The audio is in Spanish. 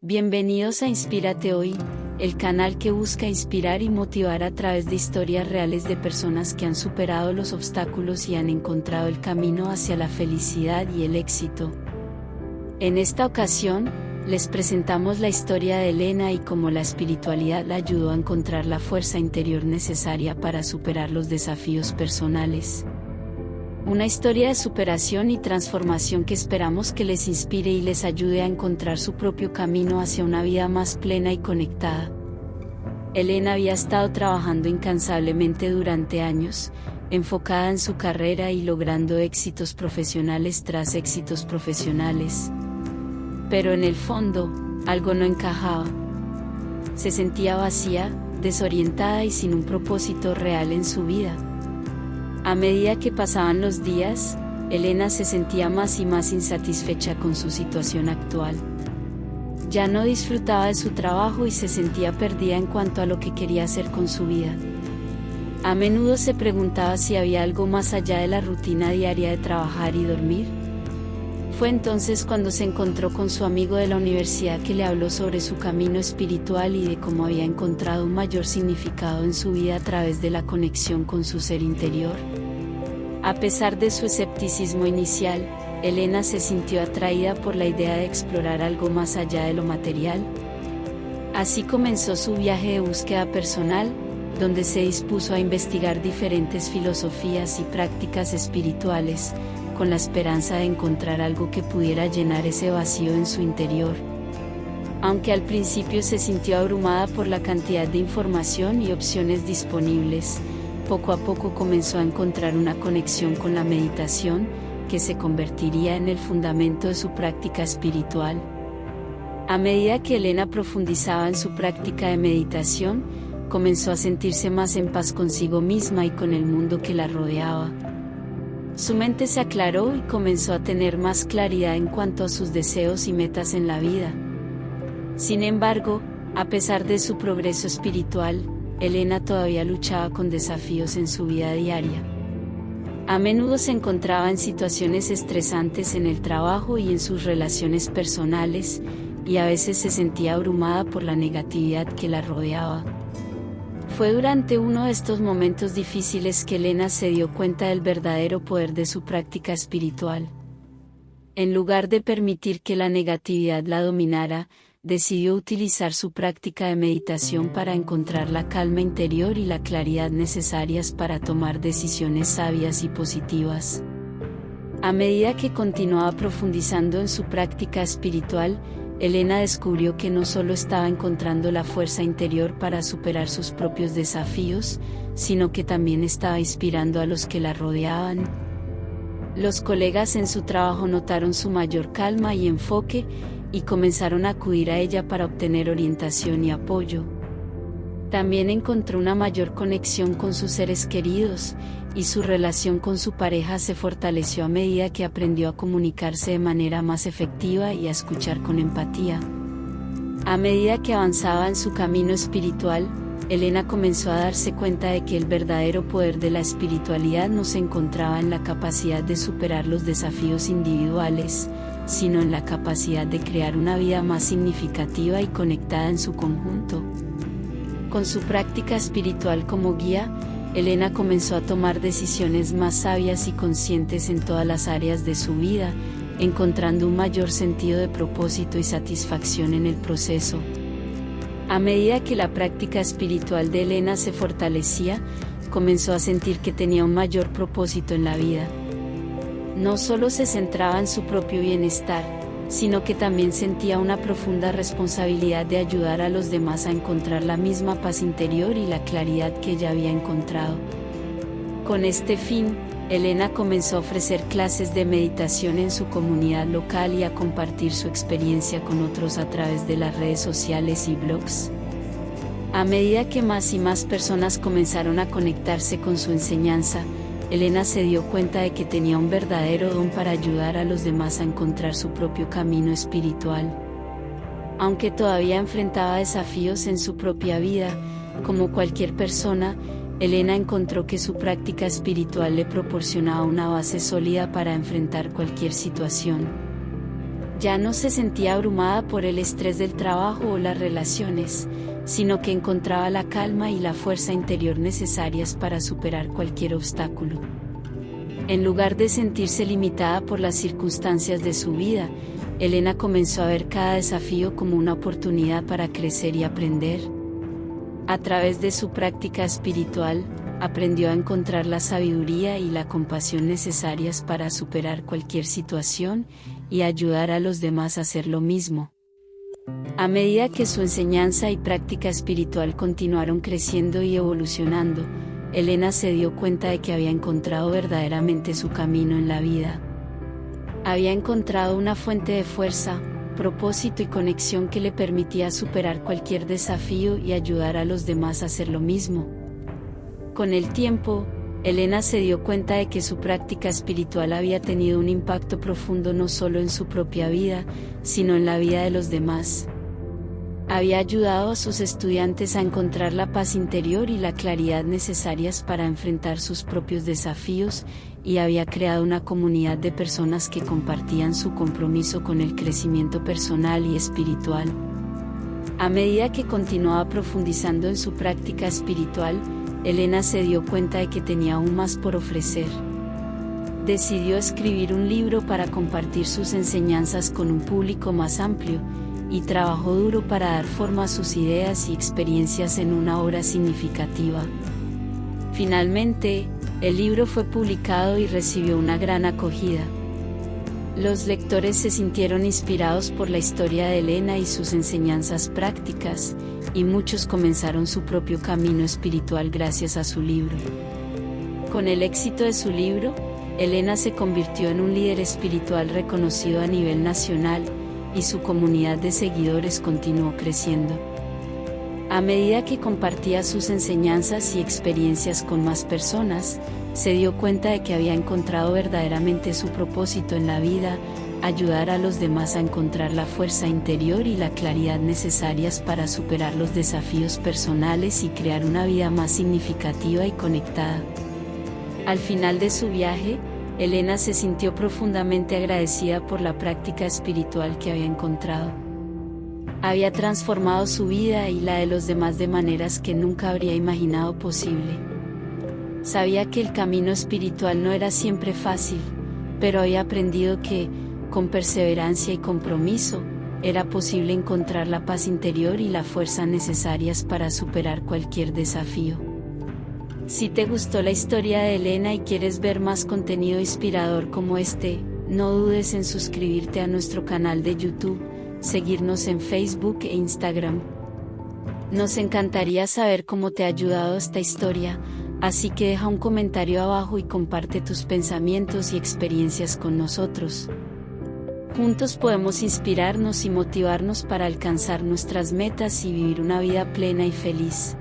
Bienvenidos a Inspírate Hoy, el canal que busca inspirar y motivar a través de historias reales de personas que han superado los obstáculos y han encontrado el camino hacia la felicidad y el éxito. En esta ocasión, les presentamos la historia de Elena y cómo la espiritualidad la ayudó a encontrar la fuerza interior necesaria para superar los desafíos personales. Una historia de superación y transformación que esperamos que les inspire y les ayude a encontrar su propio camino hacia una vida más plena y conectada. Elena había estado trabajando incansablemente durante años, enfocada en su carrera y logrando éxitos profesionales tras éxitos profesionales. Pero en el fondo, algo no encajaba. Se sentía vacía, desorientada y sin un propósito real en su vida. A medida que pasaban los días, Elena se sentía más y más insatisfecha con su situación actual. Ya no disfrutaba de su trabajo y se sentía perdida en cuanto a lo que quería hacer con su vida. A menudo se preguntaba si había algo más allá de la rutina diaria de trabajar y dormir. Fue entonces cuando se encontró con su amigo de la universidad que le habló sobre su camino espiritual y de cómo había encontrado un mayor significado en su vida a través de la conexión con su ser interior. A pesar de su escepticismo inicial, Elena se sintió atraída por la idea de explorar algo más allá de lo material. Así comenzó su viaje de búsqueda personal, donde se dispuso a investigar diferentes filosofías y prácticas espirituales, con la esperanza de encontrar algo que pudiera llenar ese vacío en su interior. Aunque al principio se sintió abrumada por la cantidad de información y opciones disponibles, poco a poco comenzó a encontrar una conexión con la meditación, que se convertiría en el fundamento de su práctica espiritual. A medida que Elena profundizaba en su práctica de meditación, comenzó a sentirse más en paz consigo misma y con el mundo que la rodeaba. Su mente se aclaró y comenzó a tener más claridad en cuanto a sus deseos y metas en la vida. Sin embargo, a pesar de su progreso espiritual, Elena todavía luchaba con desafíos en su vida diaria. A menudo se encontraba en situaciones estresantes en el trabajo y en sus relaciones personales, y a veces se sentía abrumada por la negatividad que la rodeaba. Fue durante uno de estos momentos difíciles que Elena se dio cuenta del verdadero poder de su práctica espiritual. En lugar de permitir que la negatividad la dominara, decidió utilizar su práctica de meditación para encontrar la calma interior y la claridad necesarias para tomar decisiones sabias y positivas. A medida que continuaba profundizando en su práctica espiritual, Elena descubrió que no solo estaba encontrando la fuerza interior para superar sus propios desafíos, sino que también estaba inspirando a los que la rodeaban. Los colegas en su trabajo notaron su mayor calma y enfoque, y comenzaron a acudir a ella para obtener orientación y apoyo. También encontró una mayor conexión con sus seres queridos, y su relación con su pareja se fortaleció a medida que aprendió a comunicarse de manera más efectiva y a escuchar con empatía. A medida que avanzaba en su camino espiritual, Elena comenzó a darse cuenta de que el verdadero poder de la espiritualidad no se encontraba en la capacidad de superar los desafíos individuales, sino en la capacidad de crear una vida más significativa y conectada en su conjunto. Con su práctica espiritual como guía, Elena comenzó a tomar decisiones más sabias y conscientes en todas las áreas de su vida, encontrando un mayor sentido de propósito y satisfacción en el proceso. A medida que la práctica espiritual de Elena se fortalecía, comenzó a sentir que tenía un mayor propósito en la vida. No solo se centraba en su propio bienestar, sino que también sentía una profunda responsabilidad de ayudar a los demás a encontrar la misma paz interior y la claridad que ella había encontrado. Con este fin, Elena comenzó a ofrecer clases de meditación en su comunidad local y a compartir su experiencia con otros a través de las redes sociales y blogs. A medida que más y más personas comenzaron a conectarse con su enseñanza, Elena se dio cuenta de que tenía un verdadero don para ayudar a los demás a encontrar su propio camino espiritual. Aunque todavía enfrentaba desafíos en su propia vida, como cualquier persona, Elena encontró que su práctica espiritual le proporcionaba una base sólida para enfrentar cualquier situación. Ya no se sentía abrumada por el estrés del trabajo o las relaciones, sino que encontraba la calma y la fuerza interior necesarias para superar cualquier obstáculo. En lugar de sentirse limitada por las circunstancias de su vida, Elena comenzó a ver cada desafío como una oportunidad para crecer y aprender. A través de su práctica espiritual, aprendió a encontrar la sabiduría y la compasión necesarias para superar cualquier situación y ayudar a los demás a hacer lo mismo. A medida que su enseñanza y práctica espiritual continuaron creciendo y evolucionando, Elena se dio cuenta de que había encontrado verdaderamente su camino en la vida. Había encontrado una fuente de fuerza, propósito y conexión que le permitía superar cualquier desafío y ayudar a los demás a hacer lo mismo. Con el tiempo, Elena se dio cuenta de que su práctica espiritual había tenido un impacto profundo no solo en su propia vida, sino en la vida de los demás. Había ayudado a sus estudiantes a encontrar la paz interior y la claridad necesarias para enfrentar sus propios desafíos, y había creado una comunidad de personas que compartían su compromiso con el crecimiento personal y espiritual. A medida que continuaba profundizando en su práctica espiritual, Elena se dio cuenta de que tenía aún más por ofrecer. Decidió escribir un libro para compartir sus enseñanzas con un público más amplio, y trabajó duro para dar forma a sus ideas y experiencias en una obra significativa. Finalmente, el libro fue publicado y recibió una gran acogida. Los lectores se sintieron inspirados por la historia de Elena y sus enseñanzas prácticas, y muchos comenzaron su propio camino espiritual gracias a su libro. Con el éxito de su libro, Elena se convirtió en un líder espiritual reconocido a nivel nacional, y su comunidad de seguidores continuó creciendo. A medida que compartía sus enseñanzas y experiencias con más personas, se dio cuenta de que había encontrado verdaderamente su propósito en la vida: ayudar a los demás a encontrar la fuerza interior y la claridad necesarias para superar los desafíos personales y crear una vida más significativa y conectada. Al final de su viaje, Elena se sintió profundamente agradecida por la práctica espiritual que había encontrado. Había transformado su vida y la de los demás de maneras que nunca habría imaginado posible. Sabía que el camino espiritual no era siempre fácil, pero había aprendido que, con perseverancia y compromiso, era posible encontrar la paz interior y la fuerza necesarias para superar cualquier desafío. Si te gustó la historia de Elena y quieres ver más contenido inspirador como este, no dudes en suscribirte a nuestro canal de YouTube, seguirnos en Facebook e Instagram. Nos encantaría saber cómo te ha ayudado esta historia, así que deja un comentario abajo y comparte tus pensamientos y experiencias con nosotros. Juntos podemos inspirarnos y motivarnos para alcanzar nuestras metas y vivir una vida plena y feliz.